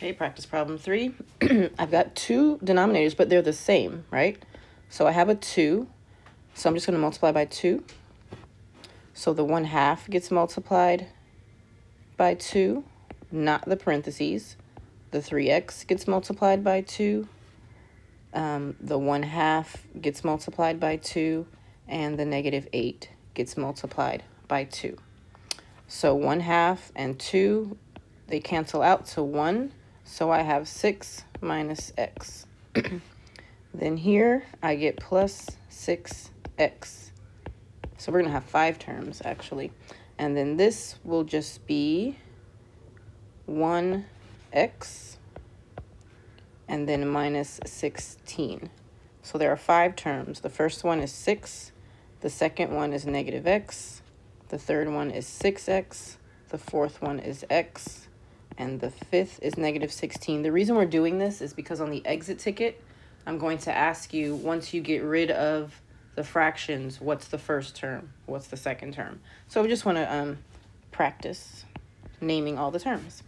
Okay, practice problem 3. I've got two denominators, but they're the same, right? So I have a 2, so I'm just going to multiply by 2. So the 1/2 gets multiplied by 2, not the parentheses. The 3x gets multiplied by 2. The 1/2 gets multiplied by 2, and the -8 gets multiplied by 2. So 1/2 and 2, they cancel out to 1. So I have 6 minus x. Then here I get plus 6x. So we're going to have 5 terms, actually. And then this will just be 1x and then minus 16. So there are 5 terms. The first one is 6. The second one is -x. The third one is 6x. The fourth one is x. And the fifth is -16. The reason we're doing this is because on the exit ticket, I'm going to ask you, once you get rid of the fractions, what's the first term? What's the second term? So we just want to practice naming all the terms.